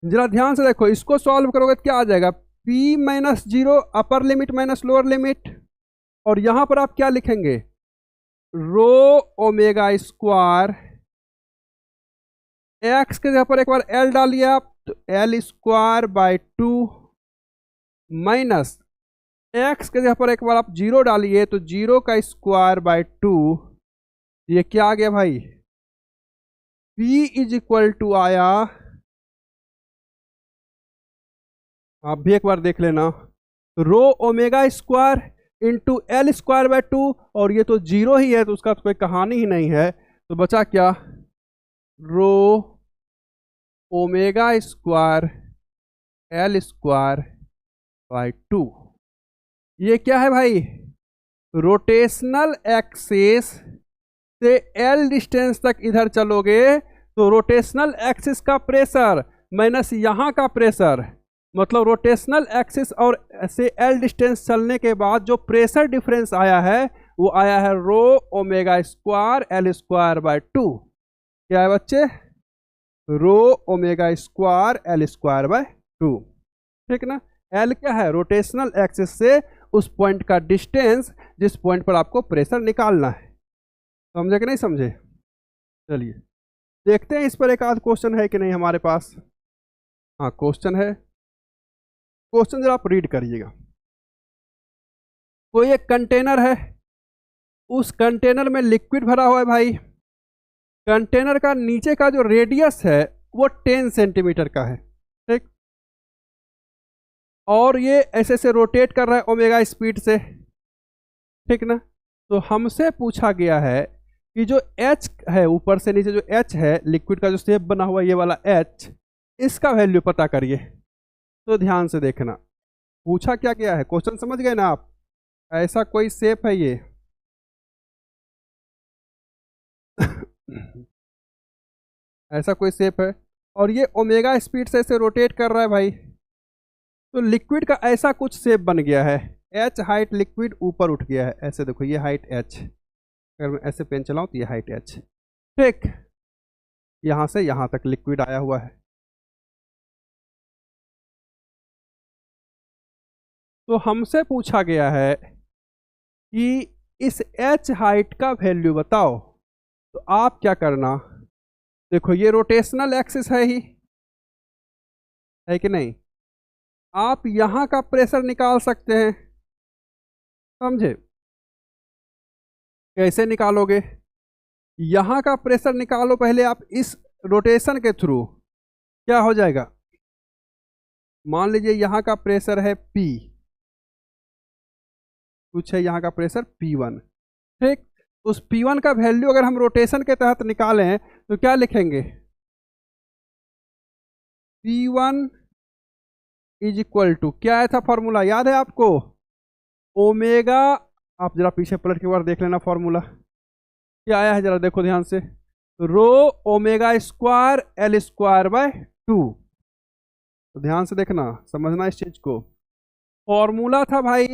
जरा ध्यान से देखो, इसको सॉल्व करोगे तो क्या आ जाएगा, P minus 0 upper limit minus lower limit, और यहां पर आप क्या लिखेंगे, रो ओमेगा स्क्वायर, x के जगह पर एक बार L डालिए आप, तो L square by 2 minus x के जगह पर एक बार आप 0 डालिए तो 0 का स्क्वायर बाय 2, ये क्या आ गया भाई, P इज इक्वल टू आया, आप भी एक बार देख लेना, रो omega square into L square by 2, और ये तो 0 ही है तो उसका तो कोई कहानी ही नहीं है, तो बचा क्या, रो omega square L square by 2। ये क्या है भाई, रोटेशनल एक्सिस से L डिस्टेंस तक इधर चलोगे तो रोटेशनल एक्सिस का प्रेशर माइनस यहाँ का प्रेशर, मतलब रोटेशनल एक्सिस और से L डिस्टेंस चलने के बाद जो प्रेशर डिफरेंस आया है वो आया है रो omega square L square by 2। क्या है बच्चे, रो omega square L square by 2, ठीक ना। L क्या है, रोटेशनल एक्सिस से उस पॉइंट का डिस्टेंस जिस पॉइंट पर आपको प्रेशर निकालना है। समझे कि नहीं समझे, चलिए देखते हैं इस पर एक आध क्वेश्चन है कि नहीं हमारे पास। हाँ क्वेश्चन है, क्वेश्चन जरा आप रीड करिएगा। कोई एक कंटेनर है, उस कंटेनर में लिक्विड भरा हुआ है भाई, कंटेनर का नीचे का जो रेडियस है वो 10 सेंटीमीटर का है, ठीक। और ये ऐसे से रोटेट कर रहा है ओमेगा स्पीड से, ठीक ना। तो हमसे पूछा गया है कि जो H है, ऊपर से नीचे जो H है, लिक्विड का जो शेप बना हुआ है ये वाला H, इसका वैल्यू पता करिए। तो ध्यान से देखना, पूछा क्या गया है, क्वेश्चन समझ गए ना आप, ऐसा कोई शेप है ये ऐसा कोई शेप है, और ये ओमेगा स्पीड से ऐसे रोटेट कर रहा है भाई। तो लिक्विड का ऐसा कुछ शेप बन गया है, H हाइट लिक्विड ऊपर उठ गया है, ऐसे देखो ये हाइट H, अगर मैं ऐसे पेन चलाऊं तो ये हाइट H, ठीक। यहां से यहां तक लिक्विड आया हुआ है। तो हमसे पूछा गया है कि इस H हाइट का वैल्यू बताओ। तो आप क्या करना, देखो ये रोटेशनल एक्सिस है ही, है कि नहीं। आप यहां का प्रेशर निकाल सकते हैं, समझे, कैसे निकालोगे, यहां का प्रेशर निकालो पहले आप इस रोटेशन के थ्रू। क्या हो जाएगा, मान लीजिए यहां का प्रेशर है P, कुछ है यहाँ का प्रेशर P1, ठीक। उस P1 का वैल्यू अगर हम रोटेशन के तहत निकालें तो क्या लिखेंगे, P1 इज इक्वल टू, क्या आया था फॉर्मूला याद है आपको, ओमेगा, आप जरा पीछे पलट के बार देख लेना फॉर्मूला क्या आया है, जरा देखो ध्यान से, रो omega square L square by 2। तो ध्यान से देखना, समझना इस चीज को, फॉर्मूला था भाई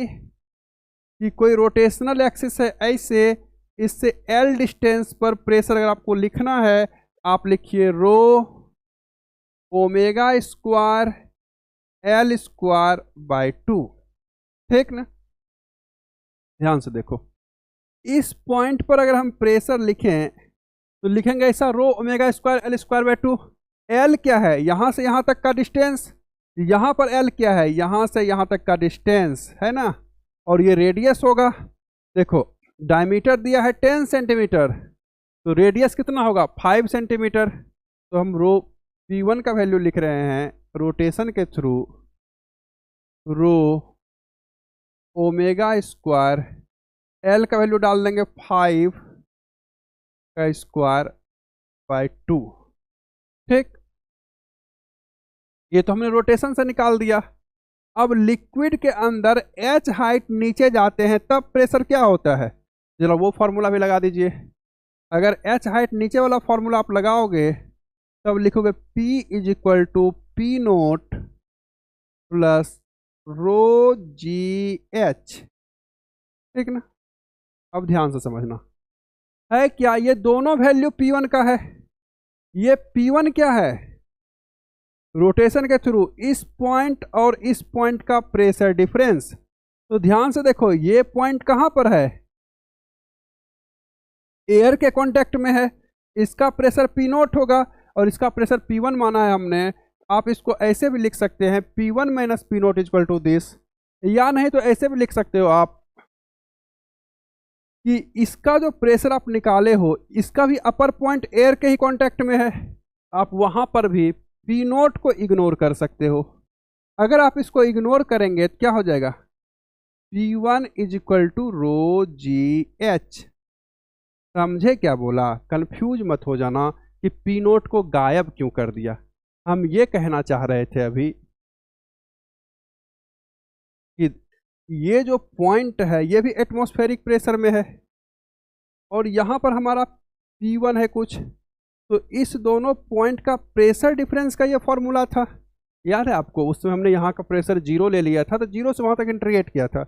कि कोई रोटेशनल एक्सिस है ऐसे, इससे एल डिस्टेंस पर प्रेशर अगर आपको लिखना है, आप लिखिए रो omega square L square by 2, ठीक ना। ध्यान से देखो, इस पॉइंट पर अगर हम प्रेशर लिखें तो लिखेंगे ऐसा रो omega square L square by 2। L क्या है, यहां से यहां तक का डिस्टेंस, यहां पर एल क्या है, यहां से यहां तक का डिस्टेंस है ना, और ये रेडियस होगा। देखो डायमीटर दिया है 10 सेंटीमीटर, तो रेडियस कितना होगा 5 सेंटीमीटर। तो हम रो P1 का वैल्यू लिख रहे हैं रोटेशन के थ्रू रो ओमेगा स्क्वायर, एल का वैल्यू डाल देंगे 5 का स्क्वायर बाय 2, ठीक। ये तो हमने रोटेशन से निकाल दिया। अब लिक्विड के अंदर H हाइट नीचे जाते हैं तब प्रेशर क्या होता है, जरा वो फॉर्मूला भी लगा दीजिए। अगर H हाइट नीचे वाला फॉर्मूला आप लगाओगे तब लिखोगे P is equal to P nought plus rho ji H, ठीक ना। अब ध्यान से समझना है क्या, ये दोनों वैल्यू P1 का है, ये P1 क्या है, रोटेशन के थ्रू इस पॉइंट और इस पॉइंट का प्रेशर डिफरेंस। तो ध्यान से देखो ये पॉइंट कहां पर है, एयर के कांटेक्ट में है, इसका प्रेशर P नोट होगा और इसका प्रेशर P1 माना है हमने। आप इसको ऐसे भी लिख सकते हैं P1 minus P nought equal to this, या नहीं तो ऐसे भी लिख सकते हो आप कि इसका जो प्रेशर आप निकाले हो इसका भी अपर पॉइंट एयर के ही कांटेक्ट में है, आप वहां पर भी P नोट को इग्नोर कर सकते हो। अगर आप इसको इग्नोर करेंगे तो क्या हो जाएगा, P1 is equal to rho ji H. समझे क्या बोला, कंफ्यूज मत हो जाना कि P नोट को गायब क्यों कर दिया। हम ये कहना चाह रहे थे अभी कि ये जो पॉइंट है ये भी एटमॉस्फेरिक प्रेशर में है और यहाँ पर हमारा P1 है कुछ, तो इस दोनों पॉइंट का प्रेशर डिफरेंस का ये फॉर्मूला था, याद है आपको। उसमें हमने यहाँ का प्रेशर 0 ले लिया था, तो 0 से वहाँ तक इंटीग्रेट किया था।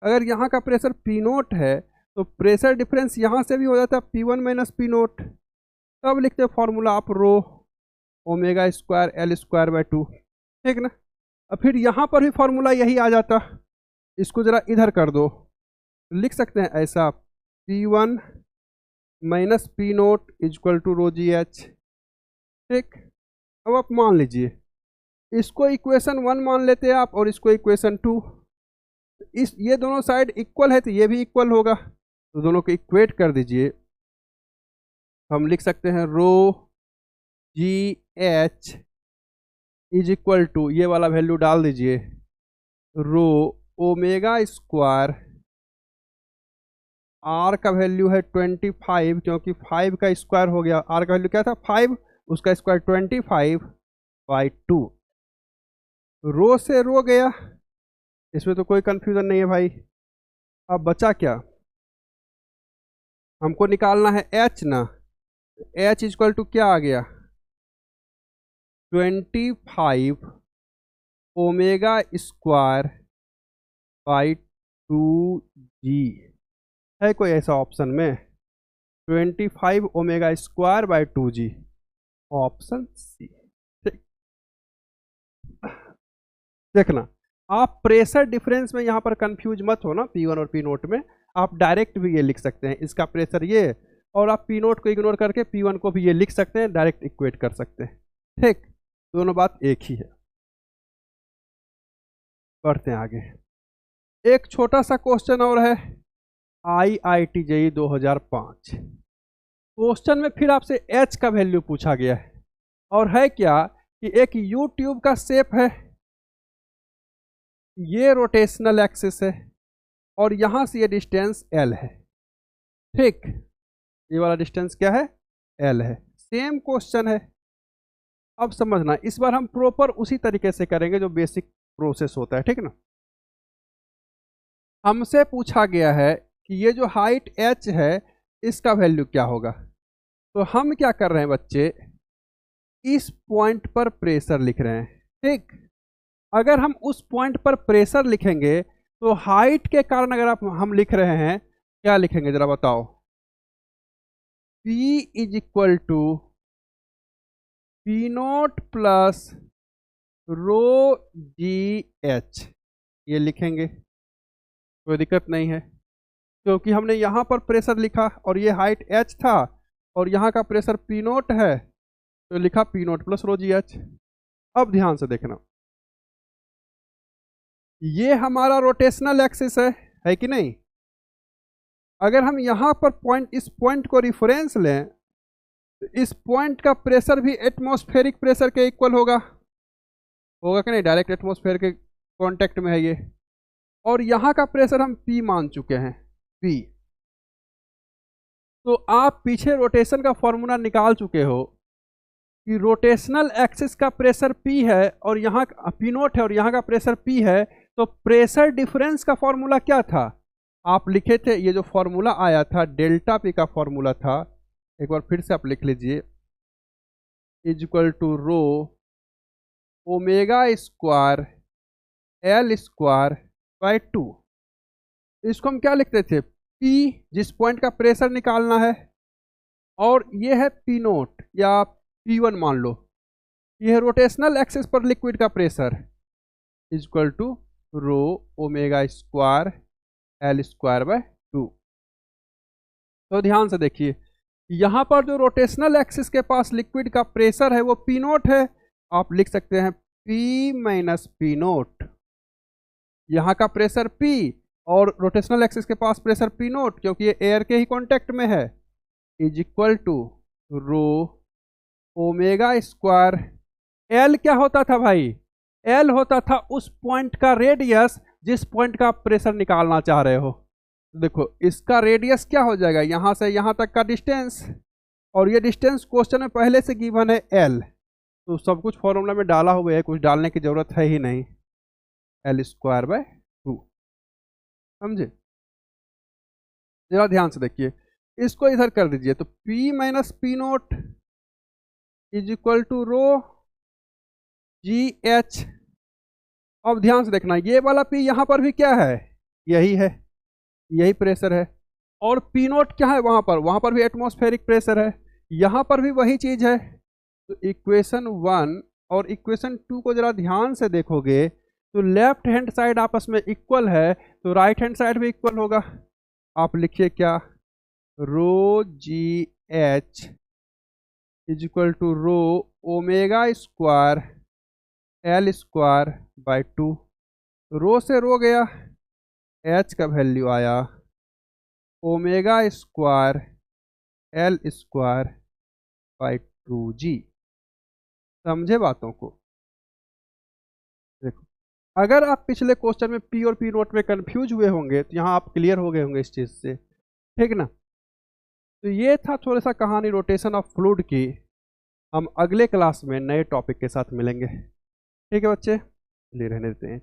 अगर यहाँ का प्रेशर P नोट है तो प्रेशर डिफरेंस यहाँ से भी हो जाता है P1 माइनस पी नोट, तब लिखते फॉर्मूला आप रो omega square L square by 2, ठीक ना। अब फिर यहाँ पर भी फॉर्मूला यही आ जाता, इसको जरा इधर कर दो, लिख सकते हैं ऐसा P1 minus P nought equal to rho ji H, ठीक। अब आप मान लीजिए इसको इक्वेशन 1 मान लेते हैं आप और इसको इक्वेशन 2, इस ये दोनों साइड इक्वल है तो ये भी इक्वल होगा, तो दोनों को इक्वेट कर दीजिए। हम लिख सकते हैं rho ji h is equal to, ये वाला वैल्यू डाल दीजिए, रो ओमेगा स्क्वायर, आर का वैल्यू है 25 क्योंकि 5 का स्क्वायर हो गया, आर का वैल्यू क्या था 5, उसका स्क्वायर 25 बाई 2। रो से रो गया, इसमें तो कोई कंफ्यूजन नहीं है भाई। अब बचा क्या, हमको निकालना है एच ना, एच इक्वल टू क्या आ गया 25 ओमेगा स्क्वायर बाई 2g, है कोई ऐसा ऑप्शन में 25 omega square by 2g, option C, ठीक। देखना आप प्रेशर डिफरेंस में यहाँ पर कंफ्यूज मत हो ना, P1 और P नोट में आप डायरेक्ट भी ये लिख सकते हैं, इसका प्रेशर ये, और आप P नोट को इग्नोर करके P1 को भी ये लिख सकते हैं, डायरेक्ट इक्वेट कर सकते हैं, ठीक। दोनों बात एक ही है। बढ़ते हैं आगे, एक छोटा सा क्वेश्चन और है IIT JEE 2005। क्वेश्चन में फिर आपसे H का वैल्यू पूछा गया है, और है क्या कि एक U ट्यूब का शेप है, ये रोटेशनल एक्सिस है और यहां से ये डिस्टेंस L है, ठीक। ये वाला डिस्टेंस क्या है L है। सेम क्वेश्चन है, अब समझना इस बार हम प्रॉपर उसी तरीके से करेंगे जो बेसिक प्रोसेस होता है, ठीक ना। हमसे पूछा गया है कि ये जो हाइट h है इसका वैल्यू क्या होगा, तो हम क्या कर रहे हैं बच्चे, इस पॉइंट पर प्रेशर लिख रहे हैं, ठीक। अगर हम उस पॉइंट पर प्रेशर लिखेंगे तो हाइट के कारण अगर आप हम लिख रहे हैं, क्या लिखेंगे जरा बताओ? P is equal to P nought plus rho ji H, ये लिखेंगे, कोई दिक्कत नहीं है, क्योंकि हमने यहाँ पर प्रेशर लिखा और ये हाइट h था और यहाँ का प्रेशर पी नोट है, तो लिखा पी नोट प्लस रो जी एच। अब ध्यान से देखना, ये हमारा रोटेशनल एक्सिस है कि नहीं? अगर हम यहाँ पर पॉइंट, इस पॉइंट को रिफरेंस लें, तो इस पॉइंट का प्रेशर भी एटमॉस्फेरिक प्रेशर के इक्वल होगा कि नहीं? डायरेक्ट एटमॉस्फेयर के कांटेक्ट में है ये, और यहाँ का प्रेशर हम P मान चुके हैं, P। तो आप पीछे रोटेशन का फॉर्मूला निकाल चुके हो कि रोटेशनल एक्सिस का प्रेशर P है और यहाँ P नोट है और यहाँ का प्रेशर P है, तो प्रेशर डिफरेंस का फॉर्मूला क्या था? आप लिखे थे, ये जो फॉर्मूला आया था डेल्टा P का फॉर्मूला था, एक बार फिर से आप लिख लीजिए, is equal to rho omega square L square by 2। इसको हम क्या लिखते थे? P, जिस पॉइंट का प्रेशर निकालना है, और ये है P नोट या P1 मान लो, ये है रोटेशनल एक्सिस पर लिक्विड का pressure, is equal to rho omega square L square by 2। तो ध्यान से देखिए, यहाँ पर जो रोटेशनल एक्सिस के पास लिक्विड का प्रेशर है वो P नोट है, आप लिख सकते हैं P माइनस P नोट। यहाँ का प्रेशर P और रोटेशनल एक्सिस के पास प्रेशर P नोट, क्योंकि ये एयर के ही कांटेक्ट में है, is equal to rho omega square. L क्या होता था भाई? एल होता था उस पॉइंट का रेडियस जिस पॉइंट का आप प्रेशर निकालना चाह रहे हो। देखो इसका रेडियस क्या हो जाएगा, यहाँ से यहाँ तक का डिस्टेंस, और ये डिस्टेंस क्वेश्चन में पहले से गिवन है एल, तो सब कुछ फॉर्मूला में डाला हुआ है, कुछ डालने की जरूरत है ही नहीं, एल स्क्वायर बाय 2। समझे? जरा ध्यान से देखिए, इसको इधर कर दीजिए, तो P minus P nought is equal to rho ji H. अब ध्यान से देखना, ये वाला P यहाँ पर भी क्या है? यही है, यही प्रेशर है, और P नोट क्या है वहाँ पर भी एटमॉस्फेरिक प्रेशर है, यहाँ पर भी वही चीज़ है। तो इक्वेशन 1 और इक्वेशन 2 को जरा ध्यान से देखोगे तो लेफ्ट हैंड साइड आपस में इक्वल है, तो राइट हैंड साइड भी इक्वल होगा। आप लिखिए क्या? Rho ji h is equal to rho omega square L square by 2। Rho से रो गया, एच का वैल्यू आया omega square L square by 2g। समझे बातों को? देखो, अगर आप पिछले क्वेश्चन में P और P नोट में कंफ्यूज हुए होंगे तो यहाँ आप क्लियर हो गए होंगे इस चीज़ से, ठीक ना? तो ये था थोड़ा सा कहानी रोटेशन ऑफ फ्लूइड की। हम अगले क्लास में नए टॉपिक के साथ मिलेंगे, ठीक है बच्चे? ले रहने देते हैं।